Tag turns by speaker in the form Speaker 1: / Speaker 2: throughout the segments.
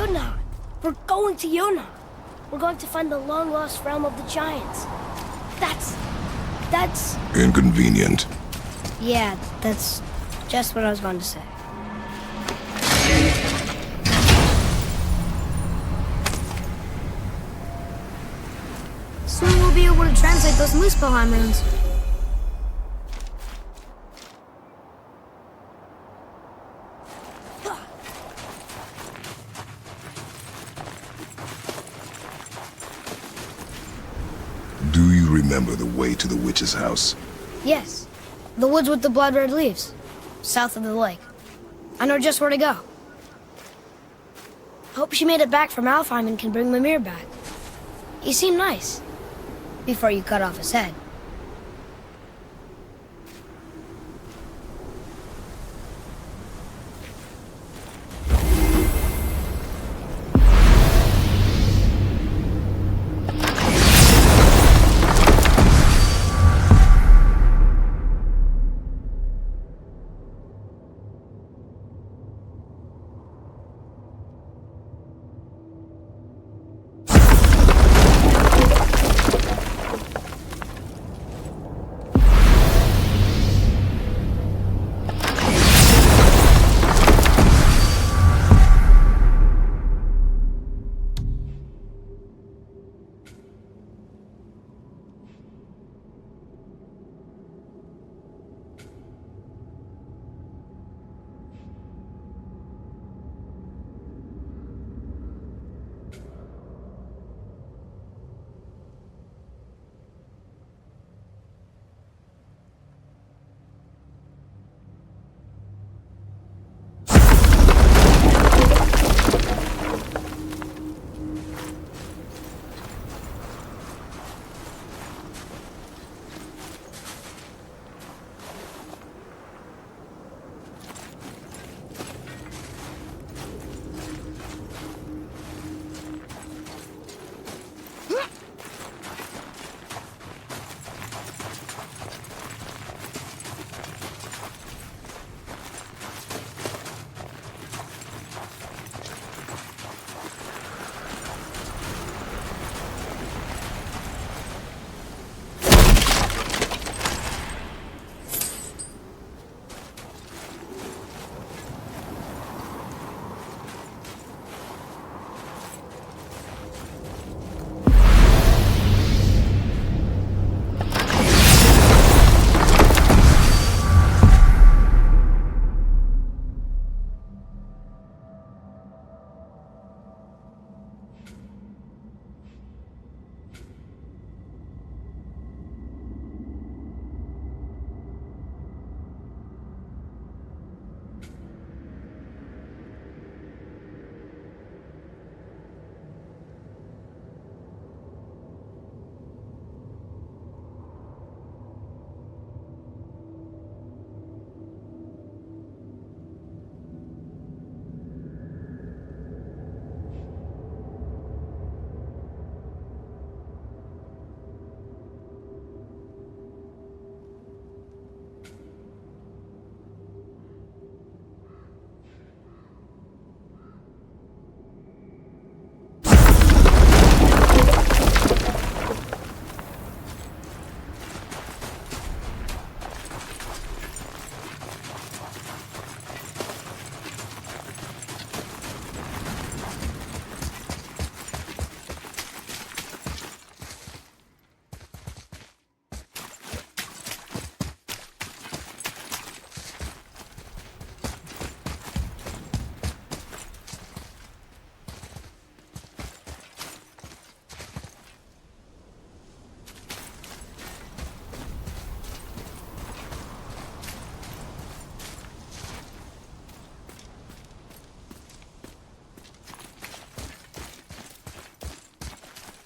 Speaker 1: Yona. We're going to Yona. We're going to find the long-lost realm of the giants. That's...
Speaker 2: Inconvenient.
Speaker 1: Yeah, that's just what I was going to say.
Speaker 3: Soon we'll be able to translate those Muspelheim runes.
Speaker 2: Do you remember the way to the witch's house?
Speaker 1: Yes. The woods with the blood-red leaves. South of the lake. I know just where to go. Hope she made it back from Alfheim and can bring Mimir back. He seemed nice. Before you cut off his head.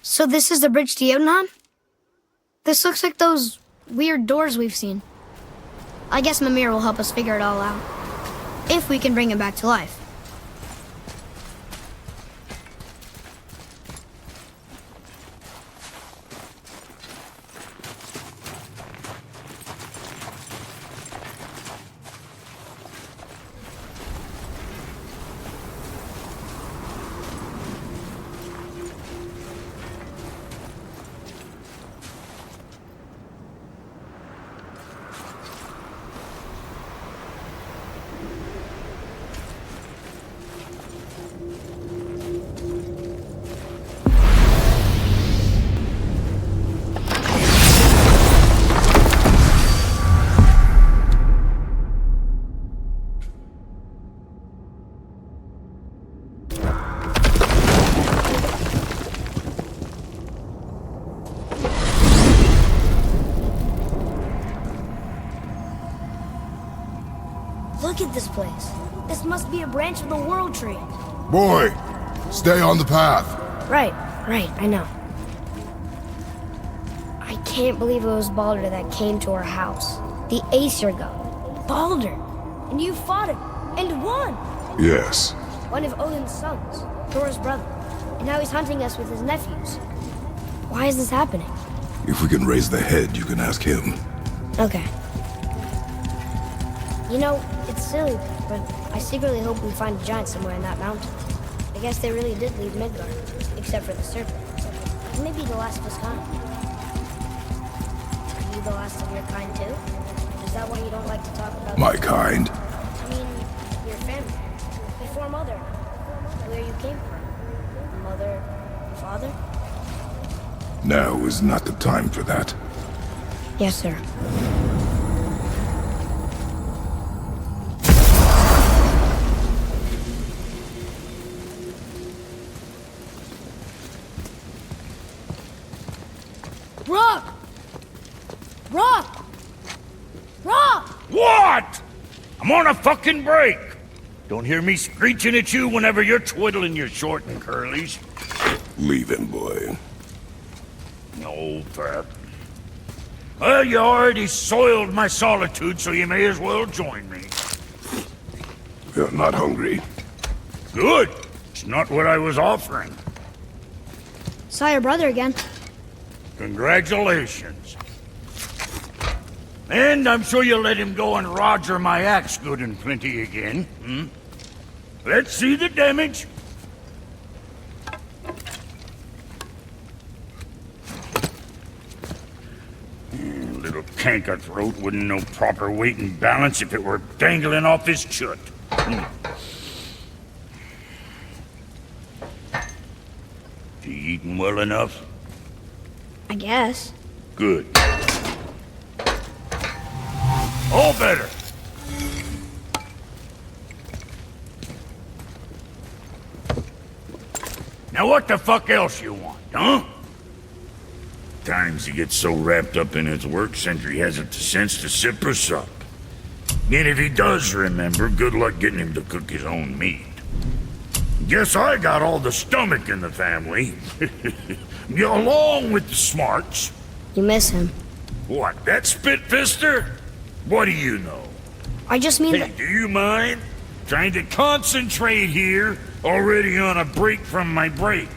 Speaker 3: So this is the bridge to Jotunheim? This looks like those weird doors we've seen. I guess Mimir will help us figure it all out. If we can bring him back to life.
Speaker 1: Look at this place. This must be a branch of the World Tree.
Speaker 2: Boy, stay on the path.
Speaker 1: Right, I know. I can't believe it was Baldur that came to our house. The Aesir god. Baldur! And you fought him, and won!
Speaker 2: Yes.
Speaker 1: One of Odin's sons, Thor's brother. And now he's hunting us with his nephews. Why is this happening?
Speaker 2: If we can raise the head, you can ask him.
Speaker 1: Okay. You know, it's silly, but I secretly hope we find a giant somewhere in that mountain. I guess they really did leave Midgard, except for the Serpents. Maybe the last of his kind. Are you the last of your kind too? Is that why you don't like to talk about
Speaker 2: My kind?
Speaker 1: I mean, your family. Before Mother. Where you came from. Mother, father?
Speaker 2: Now is not the time for that.
Speaker 1: Yes, sir. Rock! Rock! Rock!
Speaker 4: What? I'm on a fucking break. Don't hear me screeching at you whenever you're twiddling your short and curlies.
Speaker 2: Leave him, boy.
Speaker 4: No, Pat. Well, you already soiled my solitude, so you may as well join me.
Speaker 2: You're not hungry.
Speaker 4: Good. It's not what I was offering.
Speaker 3: Saw your brother again.
Speaker 4: Congratulations. And I'm sure you'll let him go and roger my axe good and plenty again, hmm? Let's see the damage. Little canker throat wouldn't know proper weight and balance if it were dangling off his chut. You eating well enough?
Speaker 3: I guess.
Speaker 4: Good. All better. Now what the fuck else you want, huh? Times he gets so wrapped up in his work, Sindri hasn't the sense to sip or sup. And if he does remember, good luck getting him to cook his own meat. Guess I got all the stomach in the family. Along with the smarts.
Speaker 1: You miss him.
Speaker 4: What, that spit-fister? What do you know?
Speaker 1: I just mean
Speaker 4: Hey,
Speaker 1: that...
Speaker 4: do you mind? Trying to concentrate here, already on a break from my break.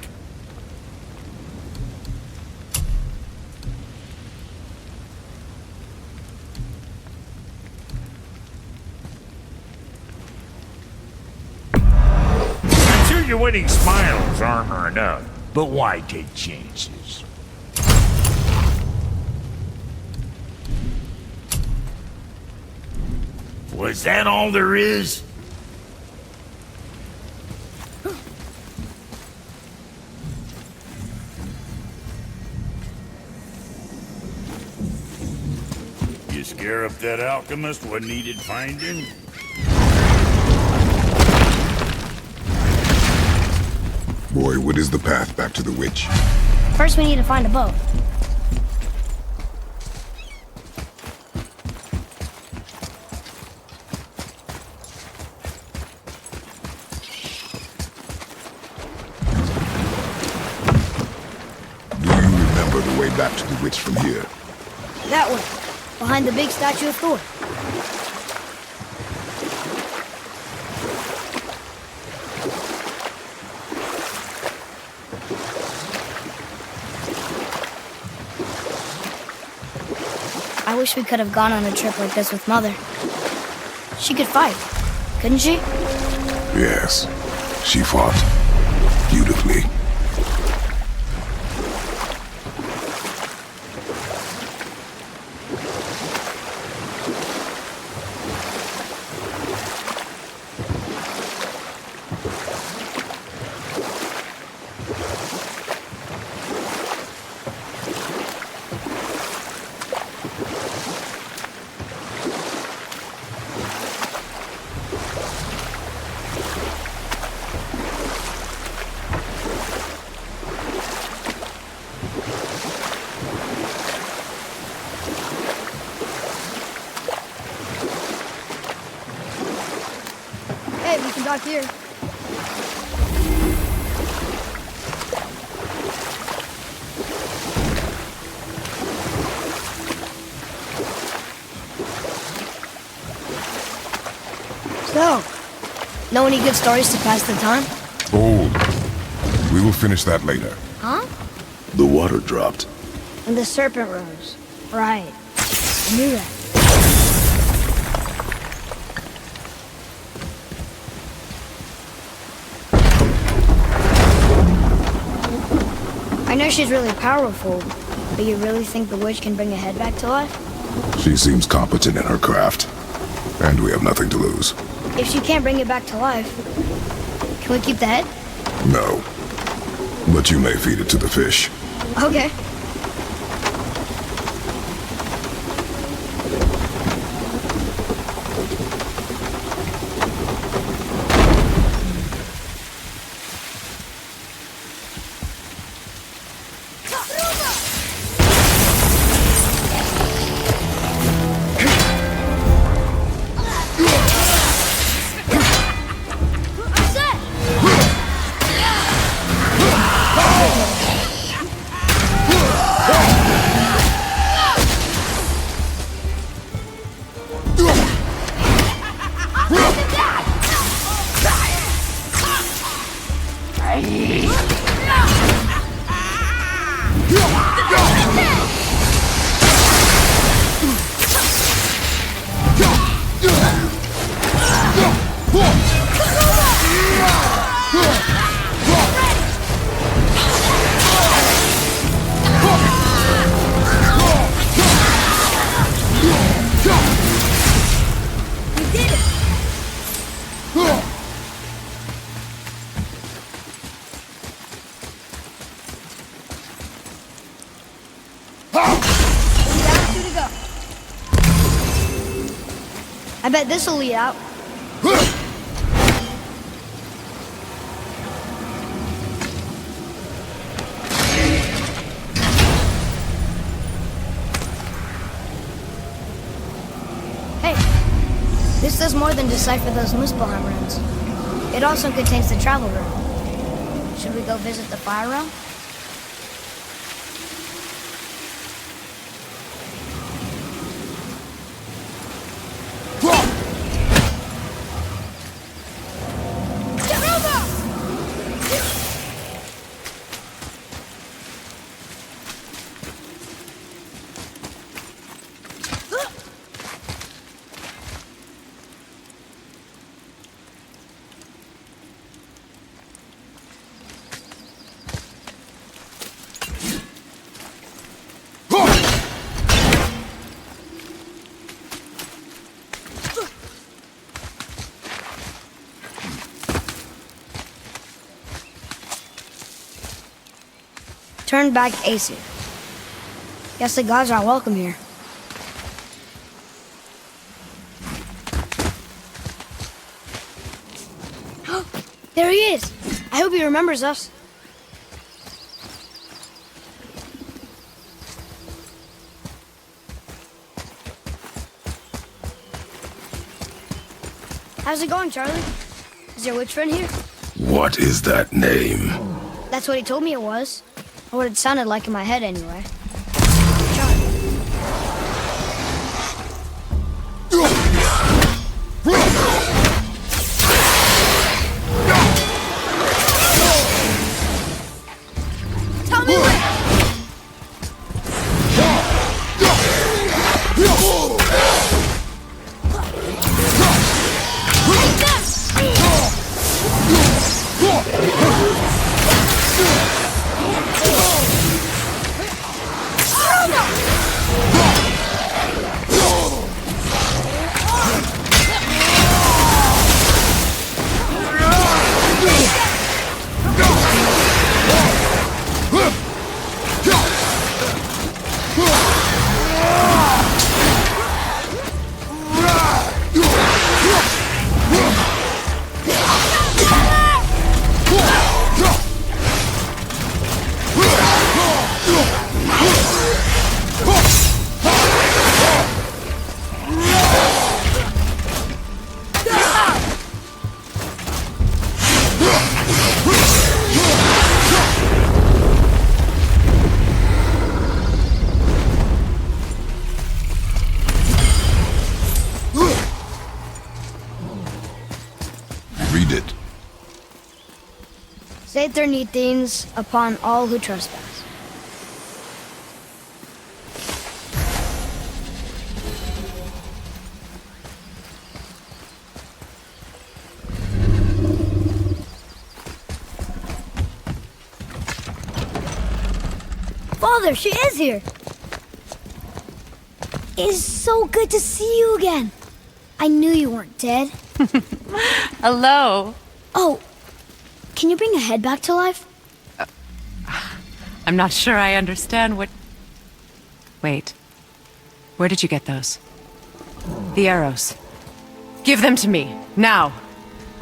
Speaker 4: I'm sure your winning smiles armor enough, but why take chances? Was that all there is? You scare up that alchemist what needed finding?
Speaker 2: Boy, what is the path back to the witch?
Speaker 1: First we need to find a boat.
Speaker 2: Do you remember the way back to the witch from here?
Speaker 1: That way, behind the big statue of Thor. I wish we could have gone on a trip like this with Mother. She could fight, couldn't she?
Speaker 2: Yes. She fought. Beautifully.
Speaker 3: talk here. So, know any good stories to pass the time?
Speaker 2: Old. We will finish that later.
Speaker 3: Huh?
Speaker 2: The water dropped.
Speaker 3: And the serpent rose. Right. I knew that. I know she's really powerful, but you really think the witch can bring a head back to life?
Speaker 2: She seems competent in her craft. And we have nothing to lose.
Speaker 3: If she can't bring it back to life, can we keep the head?
Speaker 2: No. But you may feed it to the fish.
Speaker 3: Okay. I bet this'll lead out. Hey, this does more than decipher those Muspelheim runes. It also contains the travel room. Should we go visit the fire realm? Turn back AC. Guess the gods are welcome here. There he is! I hope he remembers us. How's it going, Charlie? Is your witch friend here?
Speaker 2: What is that name?
Speaker 3: That's what he told me it was. Or what it sounded like in my head, anyway. Tell me when! Saeter things upon all who trespass. Father, she is here! It's so good to see you again. I knew you weren't dead.
Speaker 5: Hello.
Speaker 3: Oh, can you bring a head back to life?
Speaker 5: I'm not sure I understand what... Wait. Where did you get those? The arrows. Give them to me, now.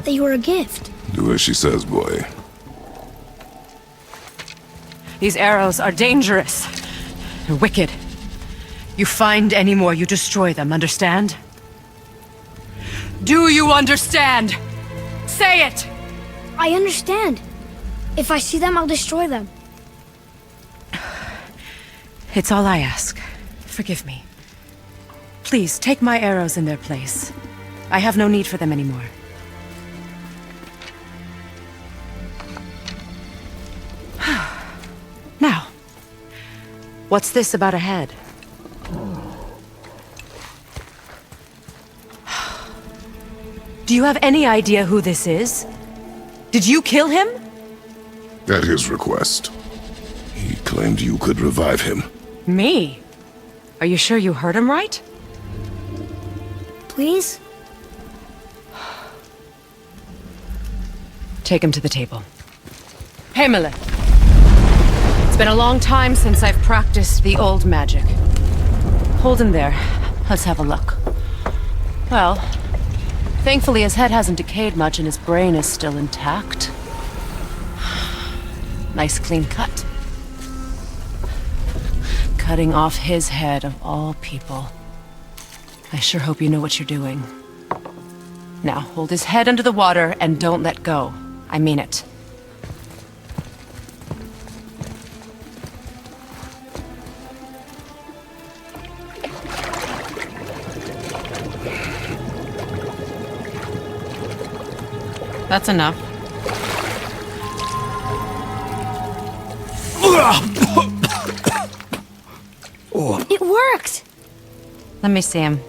Speaker 3: They were a gift.
Speaker 2: Do as she says, boy.
Speaker 5: These arrows are dangerous. They're wicked. You find any more, you destroy them, understand? Do you understand? Say it!
Speaker 3: I understand. If I see them, I'll destroy them.
Speaker 5: It's all I ask. Forgive me. Please, take my arrows in their place. I have no need for them anymore. Now, what's this about a head? Do you have any idea who this is? Did you kill him?
Speaker 2: At his request. He claimed you could revive him.
Speaker 5: Me? Are you sure you heard him right?
Speaker 3: Please?
Speaker 5: Take him to the table. Himmler! It's been a long time since I've practiced the old magic. Hold him there. Let's have a look. Well, thankfully his head hasn't decayed much and his brain is still intact. Nice clean cut. Cutting off his head of all people. I sure hope you know what you're doing. Now, hold his head under the water and don't let go. I mean it. That's enough.
Speaker 3: It worked!
Speaker 5: Let me see him.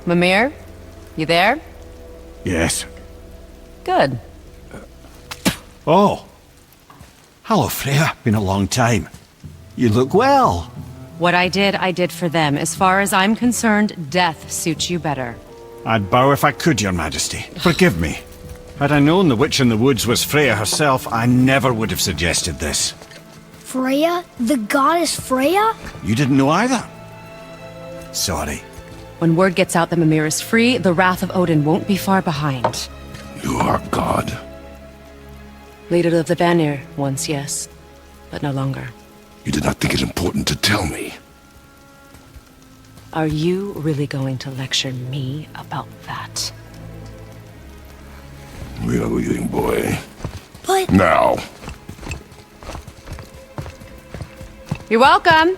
Speaker 5: Mimir? You there?
Speaker 6: Yes.
Speaker 5: Good.
Speaker 6: Oh. Hello, Freya. Been a long time. You look well.
Speaker 5: What I did for them. As far as I'm concerned, death suits you better.
Speaker 6: I'd bow if I could, Your Majesty. Forgive me. Had I known the witch in the woods was Freya herself, I never would have suggested this.
Speaker 3: Freya? The goddess Freya?
Speaker 6: You didn't know either? Sorry.
Speaker 5: When word gets out that Mimir is free, the wrath of Odin won't be far behind.
Speaker 2: You are God.
Speaker 5: Leader of the Vanir, once, yes. But no longer.
Speaker 2: You did not think it important to tell me.
Speaker 5: Are you really going to lecture me about that?
Speaker 2: We are leaving, boy.
Speaker 3: But...
Speaker 2: Now.
Speaker 5: You're welcome!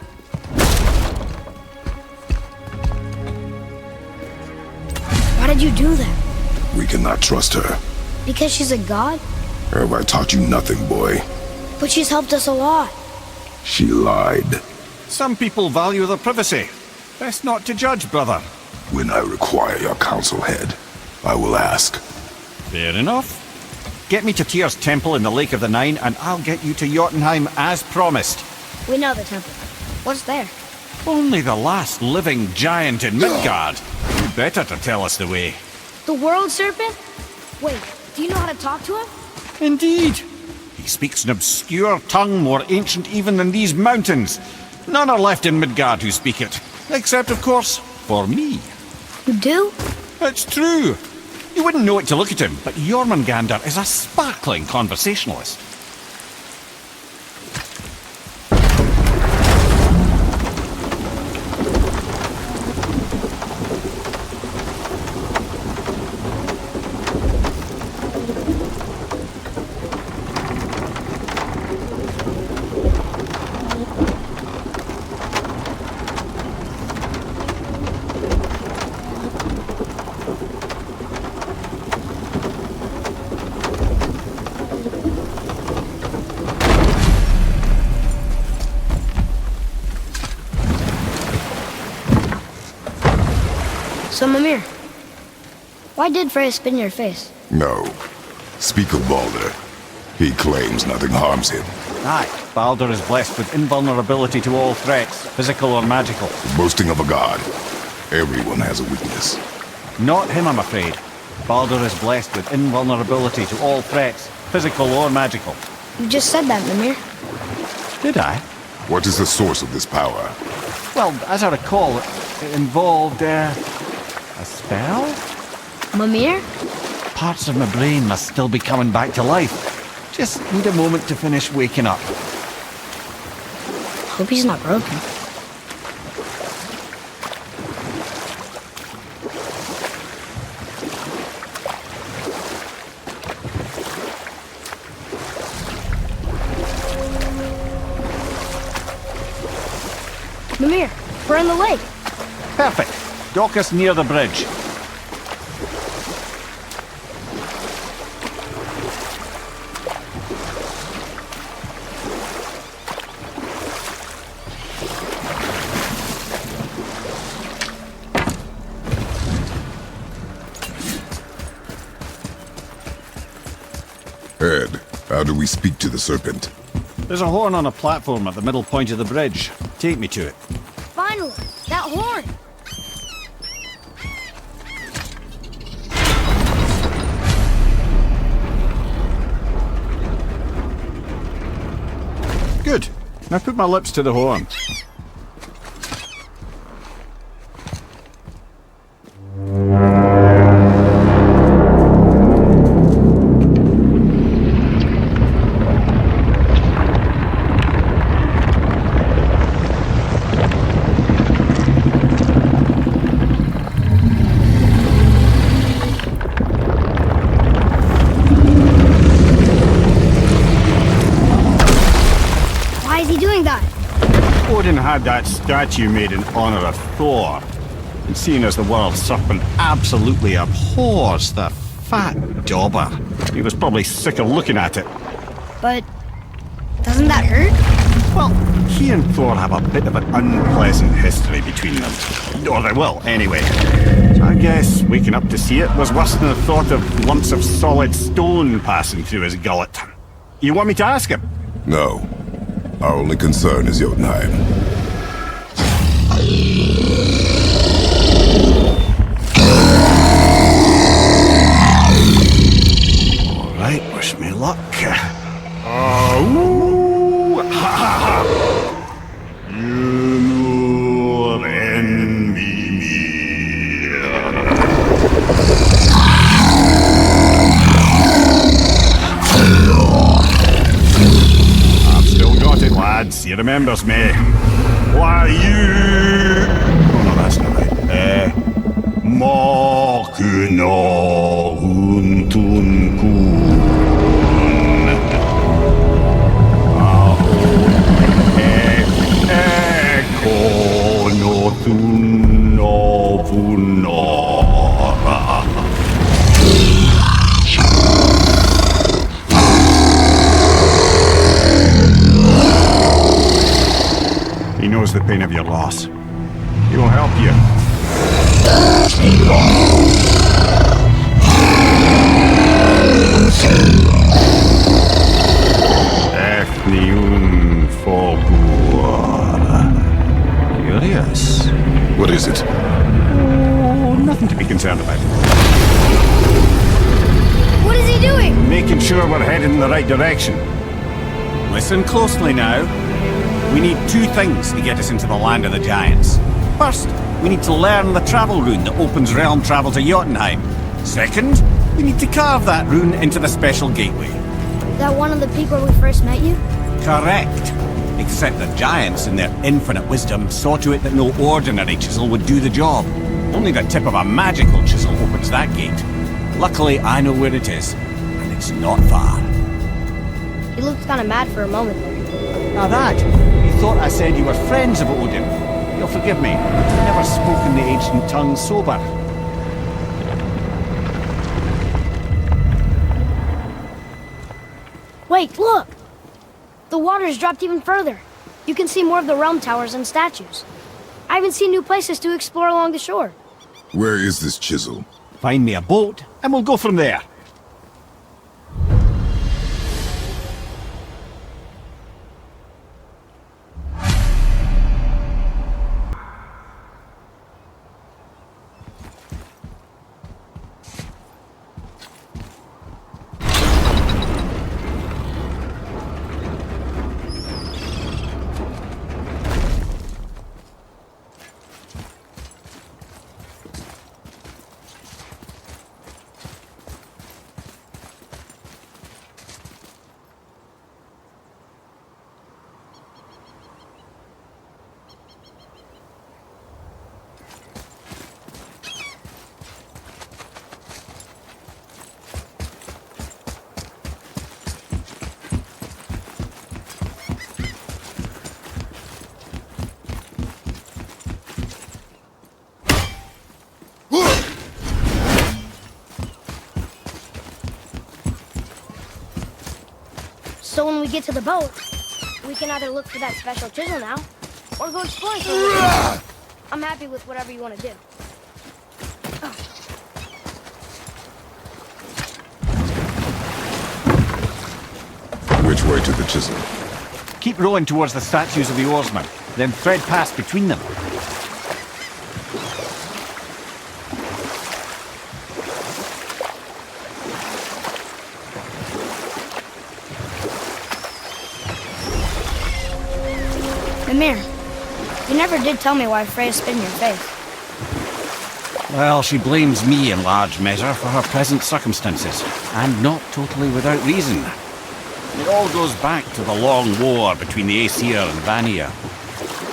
Speaker 3: Why did you do that?
Speaker 2: We cannot trust her.
Speaker 3: Because she's a god?
Speaker 2: Have I taught you nothing, boy?
Speaker 3: But she's helped us a lot.
Speaker 2: She lied.
Speaker 6: Some people value their privacy. Best not to judge, brother.
Speaker 2: When I require your council head, I will ask.
Speaker 6: Fair enough. Get me to Tyr's temple in the Lake of the Nine, and I'll get you to Jotunheim as promised.
Speaker 3: We know the temple. What's there?
Speaker 6: Only the last living giant in Midgard. You better to tell us the way.
Speaker 3: The world serpent? Wait, do you know how to talk to him?
Speaker 6: Indeed. He speaks an obscure tongue more ancient even than these mountains. None are left in Midgard who speak it. Except, of course, for me.
Speaker 3: You do?
Speaker 6: It's true. You wouldn't know it to look at him, but Jormungandr is a sparkling conversationalist.
Speaker 3: So, Mimir, why did Freya spit in your face?
Speaker 2: No. Speak of Baldur. He claims nothing harms him.
Speaker 6: Aye, Baldur is blessed with invulnerability to all threats, physical or magical.
Speaker 2: The boasting of a god. Everyone has a weakness.
Speaker 6: Not him, I'm afraid. Baldur is blessed with invulnerability to all threats, physical or magical.
Speaker 3: You just said that, Mimir.
Speaker 6: Did I?
Speaker 2: What is the source of this power?
Speaker 6: Well, as I recall, it involved, a spell?
Speaker 3: Mimir?
Speaker 6: Parts of my brain must still be coming back to life. Just need a moment to finish waking up.
Speaker 3: Hope he's not broken. Mimir, we're in the lake.
Speaker 6: Perfect. Dock us near the bridge.
Speaker 2: Ed, how do we speak to the Serpent?
Speaker 6: There's a horn on a platform at the middle point of the bridge. Take me to it.
Speaker 3: Finally, that horn.
Speaker 6: Good. Now put my lips to the horn. Odin had that statue made in honor of Thor. And seeing as the world serpent absolutely abhors the fat dauber, he was probably sick of looking at it.
Speaker 3: But doesn't that hurt?
Speaker 6: Well, he and Thor have a bit of an unpleasant history between them. Or they will, anyway. So I guess waking up to see it was worse than the thought of lumps of solid stone passing through his gullet. You want me to ask him?
Speaker 2: No. Our only concern is Jotunheim.
Speaker 6: All right, wish me luck. Ooh, ha ha ha! You envy me. I've still got it, lads. He remembers me. Why you? Oh no, that's not right. Makuna huntun kun. He knows the pain of your loss. He will help you. Ethnium Fogur. Curious.
Speaker 2: What is it?
Speaker 6: Oh, nothing to be concerned about.
Speaker 3: What is he doing?
Speaker 6: Making sure we're headed in the right direction. Listen closely now. We need two things to get us into the land of the giants. First, we need to learn the travel rune that opens realm travel to Jotunheim. Second, we need to carve that rune into the special gateway.
Speaker 3: That one on the peak where we first met you?
Speaker 6: Correct. Except the giants, in their infinite wisdom, saw to it that no ordinary chisel would do the job. Only the tip of a magical chisel opens that gate. Luckily, I know where it is, and it's not far.
Speaker 3: He looked kind of mad for a moment there.
Speaker 6: Now that, you thought I said you were friends of Odin. You'll forgive me. I've never spoken the ancient tongue sober.
Speaker 3: Wait, look! The water's dropped even further. You can see more of the realm towers and statues. I even see new places to explore along the shore.
Speaker 2: Where is this chisel?
Speaker 6: Find me a boat, and we'll go from there.
Speaker 1: So when we get to the boat, we can either look for that special chisel now, or go exploring for a little bit. I'm happy with whatever you want to do.
Speaker 2: Which way to the chisel?
Speaker 6: Keep rowing towards the statues of the oarsmen, then thread past between them.
Speaker 3: Mimir, you never did tell me why Freya spit in your face.
Speaker 6: Well, she blames me in large measure for her present circumstances, and not totally without reason. It all goes back to the long war between the Aesir and Vanir.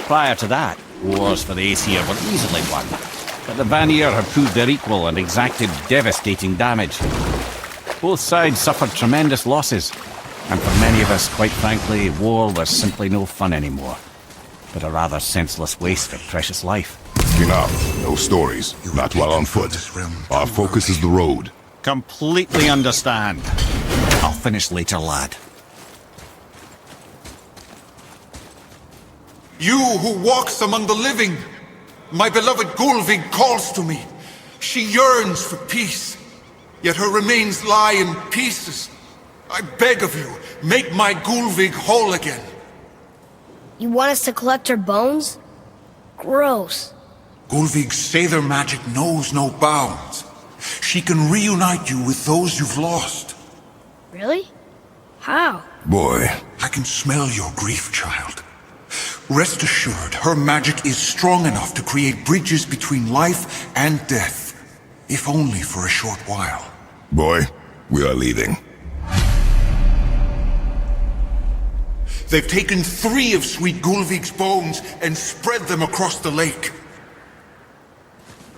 Speaker 6: Prior to that, wars for the Aesir were easily won, but the Vanir had proved their equal and exacted devastating damage. Both sides suffered tremendous losses, and for many of us, quite frankly, war was simply no fun anymore, but a rather senseless waste of precious life.
Speaker 2: Enough. No stories. Not while on foot. Our focus is the road.
Speaker 6: Completely understand. I'll finish later, lad.
Speaker 7: You who walks among the living, my beloved Gulvig calls to me. She yearns for peace, yet her remains lie in pieces. I beg of you, make my Gulvig whole again.
Speaker 1: You want us to collect her bones? Gross.
Speaker 7: Gulvig's Sather magic knows no bounds. She can reunite you with those you've lost.
Speaker 1: Really? How?
Speaker 2: Boy.
Speaker 7: I can smell your grief, child. Rest assured, her magic is strong enough to create bridges between life and death, if only for a short while.
Speaker 2: Boy, we are leaving.
Speaker 7: They've taken 3 of Sweet Gulvig's bones and spread them across the lake.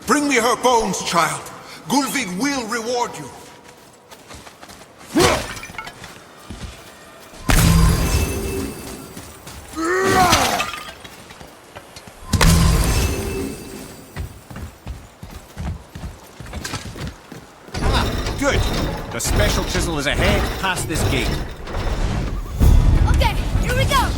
Speaker 7: Bring me her bones, child. Gulvig will reward you.
Speaker 6: Good. The special chisel is ahead, past this gate.
Speaker 1: Okay, here we go!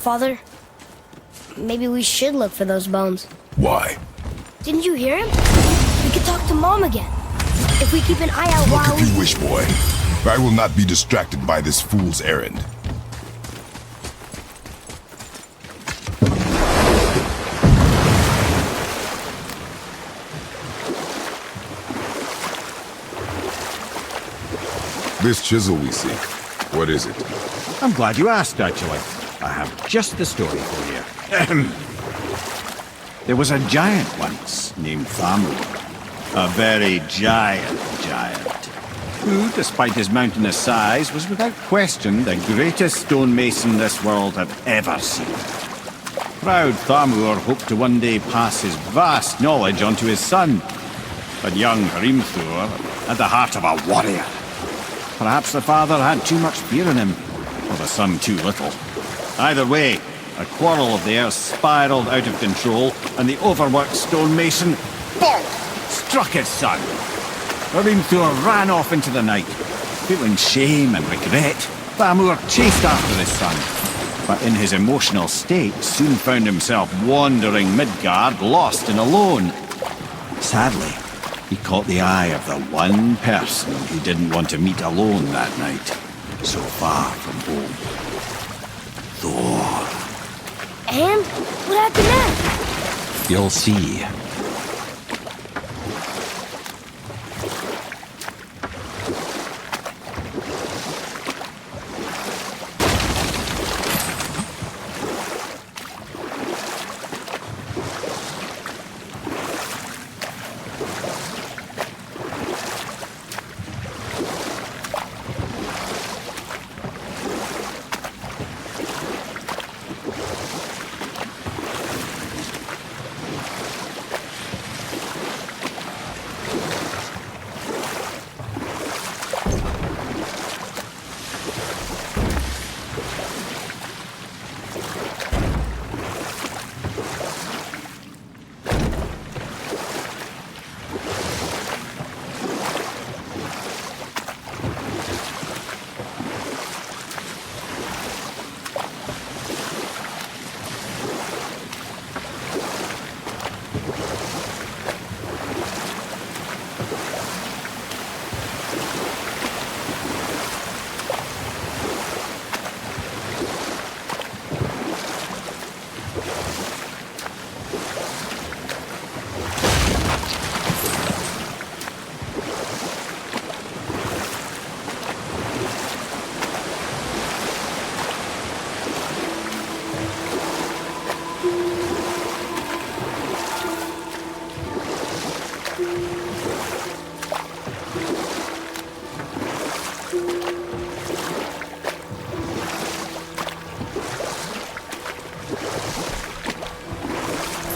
Speaker 1: Father, maybe we should look for those bones.
Speaker 2: Why?
Speaker 1: Didn't you hear him? We could talk to Mom again. If we keep an eye out
Speaker 2: Look
Speaker 1: while
Speaker 2: if you wish, boy. I will not be distracted by this fool's errand. This chisel we see, what is it?
Speaker 6: I'm glad you asked, actually. I have just the story for you. Ahem. There was a giant once named Thamur. A very giant, who, despite his mountainous size, was without question the greatest stonemason this world had ever seen. Proud Thamur hoped to one day pass his vast knowledge onto his son. But young Hrimthur had the heart of a warrior. Perhaps the father had too much fear in him, or the son too little. Either way, a quarrel of theirs spiraled out of control, and the overworked stonemason, bonk, struck his son. Hrimthur ran off into the night. Feeling shame and regret, Thamur chased after his son, but in his emotional state soon found himself wandering Midgard, lost and alone. Sadly, he caught the eye of the one person he didn't want to meet alone that night, so far from home. Thor.
Speaker 1: And? What happened next?
Speaker 6: You'll see.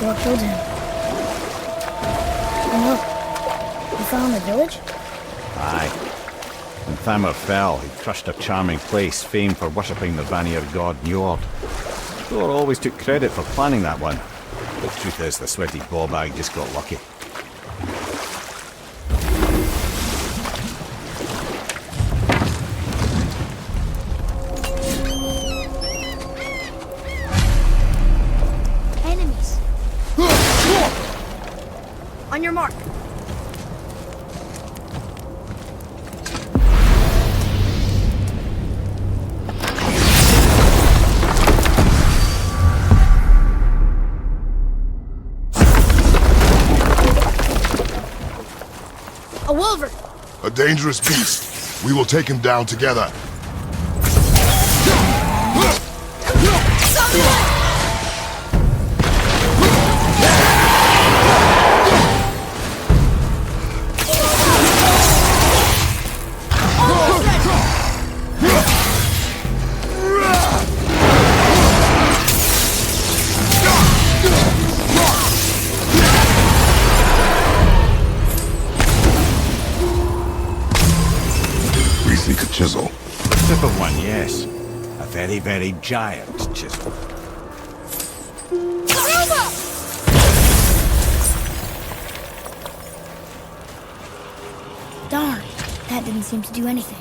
Speaker 1: Thor killed him. And look, we found the village?
Speaker 6: Aye. When Thamur fell, he crushed a charming place famed for worshipping the Vanir god Njord. Thor always took credit for planning that one. The truth is, the sweaty ballbag just got lucky.
Speaker 3: Enemies. On your mark. A wolver.
Speaker 2: A dangerous beast. We will take him down together. We seek a chisel.
Speaker 6: The tip of one, yes. A very, very giant chisel.
Speaker 1: Darn, that didn't seem to do anything.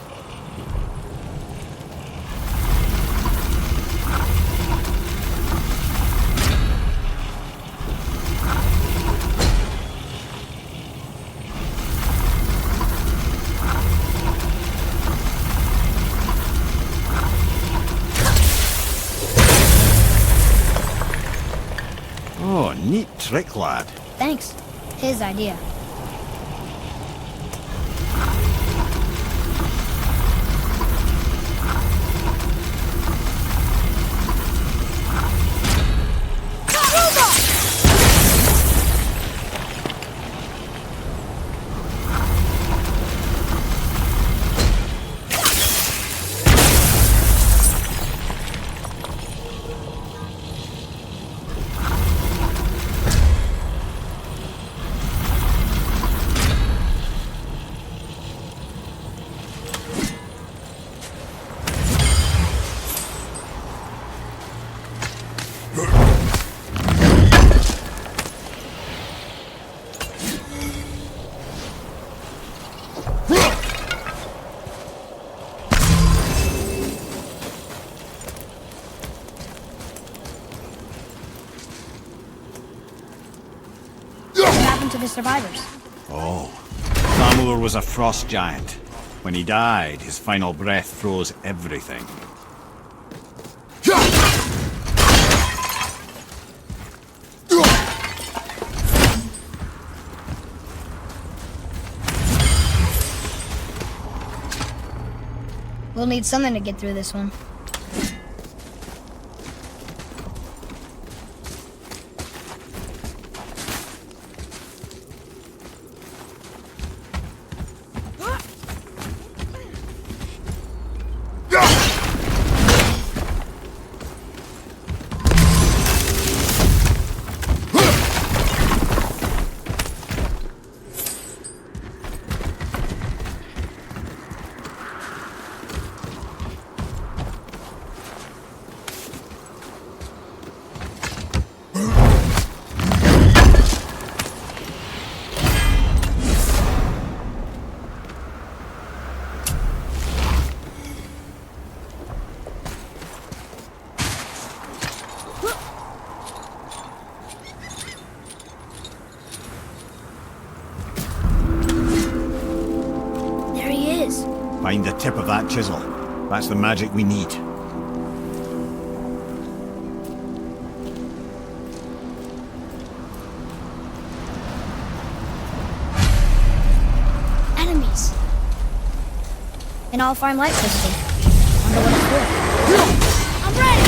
Speaker 6: Oh, neat trick, lad.
Speaker 1: Thanks. His idea.
Speaker 3: to the survivors.
Speaker 6: Oh. Thamur was a frost giant. When he died, his final breath froze everything.
Speaker 3: We'll need something to get through this one. Find the tip of that chisel. That's the magic we need. Enemies! An all-farm light system. Wonder what it's for. I'm ready!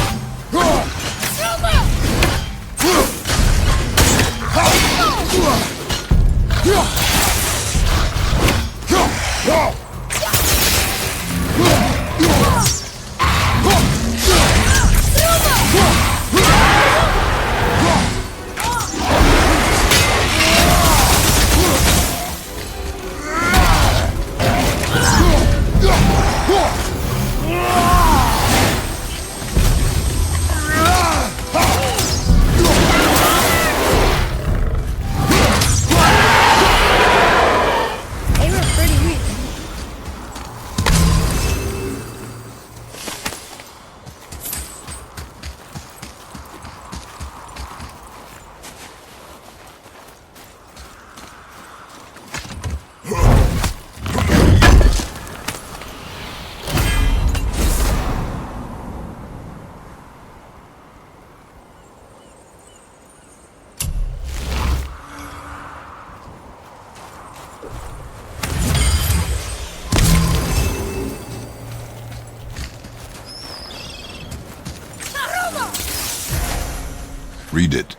Speaker 2: Read it.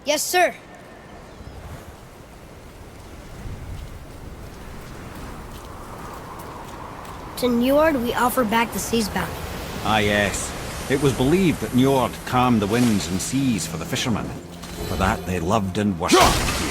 Speaker 3: Yes, sir.
Speaker 1: To Njord, we offer back the sea's bounty.
Speaker 6: Ah, yes. It was believed that Njord calmed the winds and seas for the fishermen. For that, they loved and worshipped here.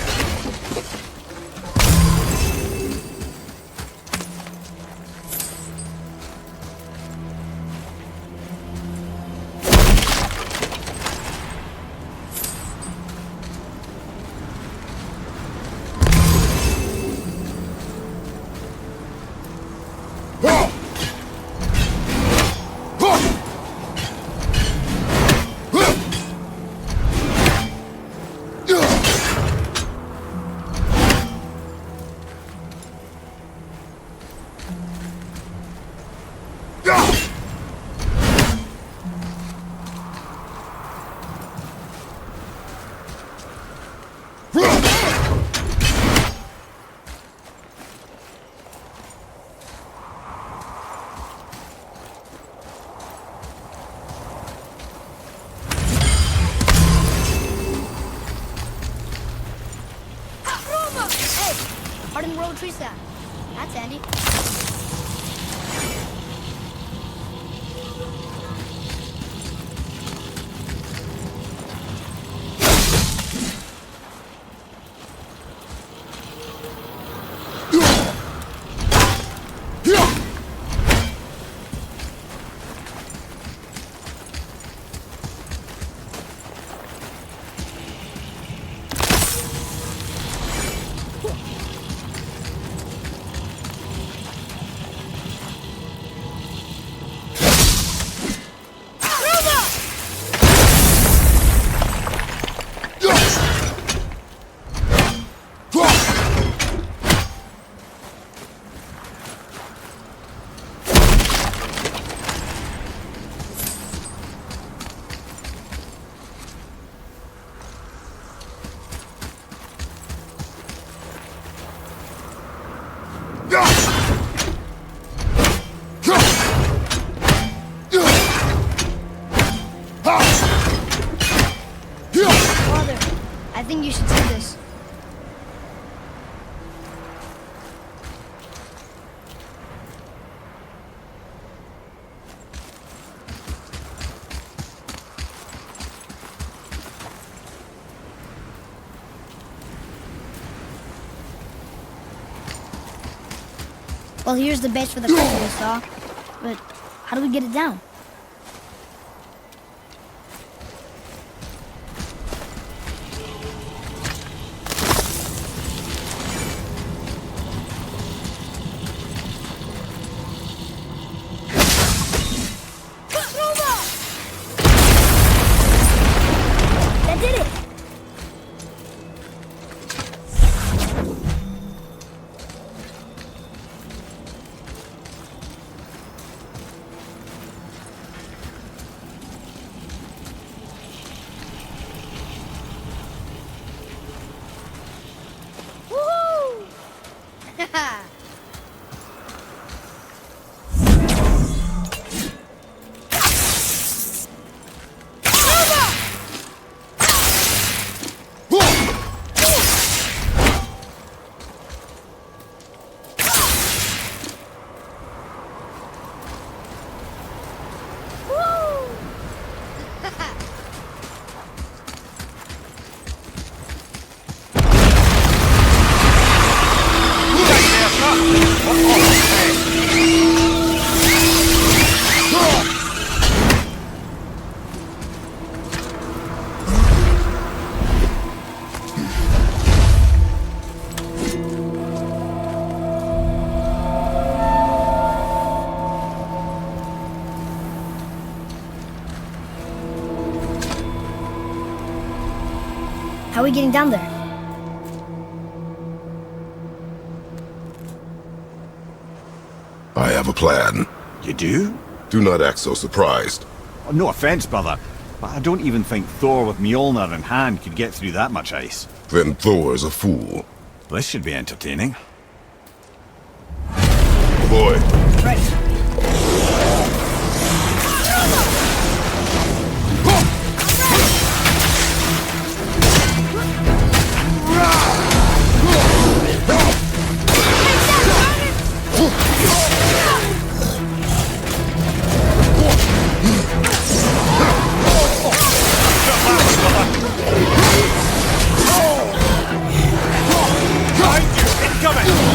Speaker 3: Hardened road tree sap. That's handy. Well, here's the base for the crystal we saw. But how do we get it down?
Speaker 1: That did it!
Speaker 3: How are we getting down there?
Speaker 2: I have a plan.
Speaker 6: You do?
Speaker 2: Do not act so surprised.
Speaker 6: Oh, no offense, brother, but I don't even think Thor with Mjolnir in hand could get through that much ice.
Speaker 2: Then Thor's a fool.
Speaker 6: This should be entertaining.
Speaker 2: Boy,
Speaker 6: Behind you! Incoming!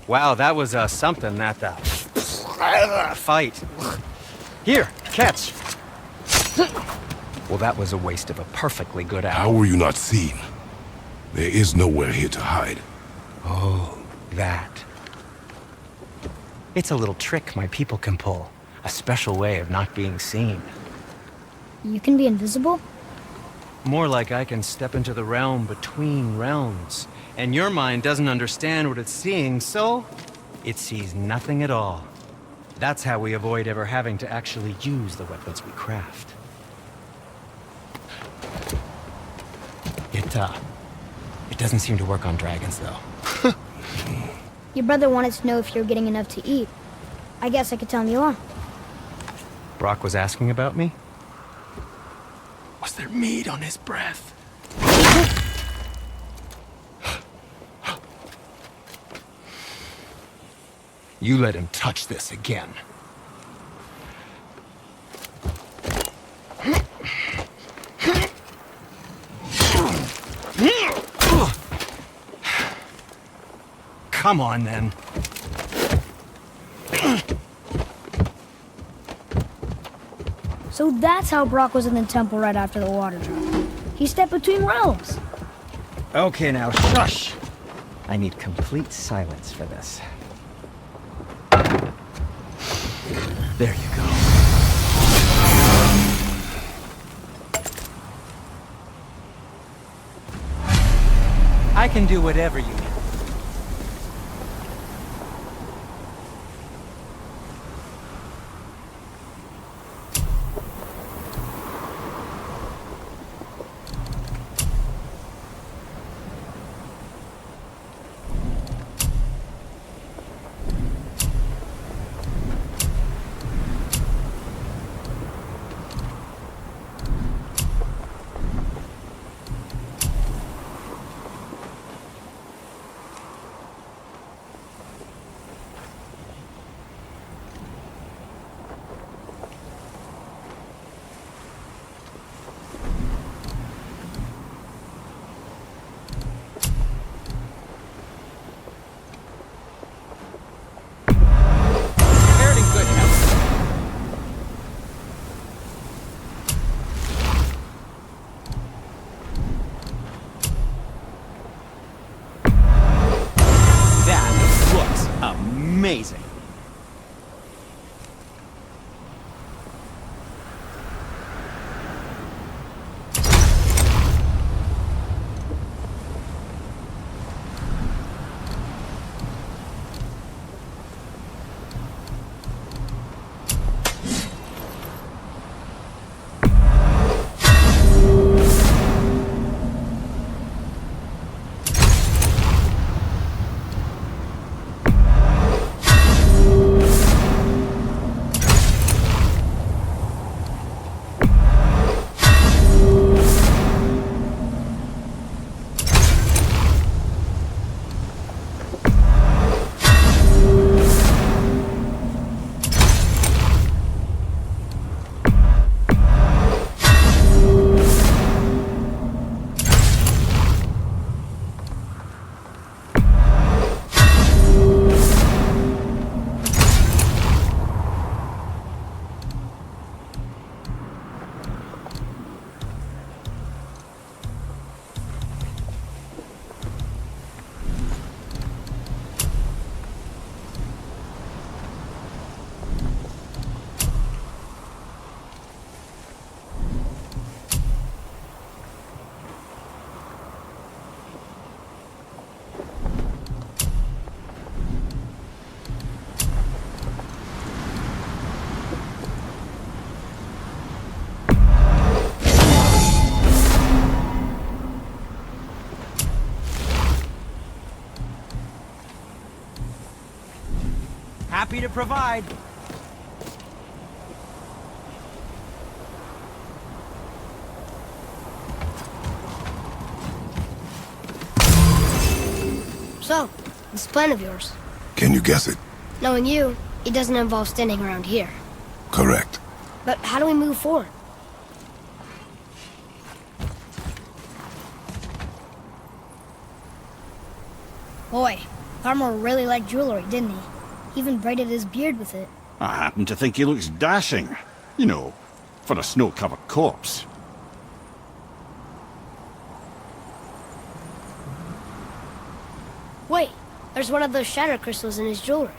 Speaker 8: Wow, that was something, that fight. Here, catch. Well, that was a waste of a perfectly good hour.
Speaker 2: How were you not seen? There is nowhere here to hide.
Speaker 8: Oh, that. It's a little trick my people can pull. A special way of not being seen.
Speaker 3: You can be invisible?
Speaker 8: More like I can step into the realm between realms. And your mind doesn't understand what it's seeing, so it sees nothing at all. That's how we avoid ever having to actually use the weapons we craft. It doesn't seem to work on dragons, though.
Speaker 3: Your brother wanted to know if you're getting enough to eat. I guess I could tell him you are.
Speaker 8: Brock was asking about me? Was there meat on his breath? You let him touch this again. Come on, then.
Speaker 3: So that's how Brock was in the temple right after the water drop. He stepped between realms.
Speaker 8: Okay, now shush! I need complete silence for this. There you go. I can do whatever you need. Amazing. Happy to provide.
Speaker 1: So, this plan of yours.
Speaker 2: Can you guess it?
Speaker 1: Knowing you, it doesn't involve standing around here.
Speaker 2: Correct.
Speaker 1: But how do we move forward?
Speaker 3: Boy, Armor really liked jewelry, didn't he? Even braided his beard with it.
Speaker 6: I happen to think he looks dashing. You know, for a snow-covered corpse.
Speaker 1: Wait, there's one of those shatter crystals in his jewelry.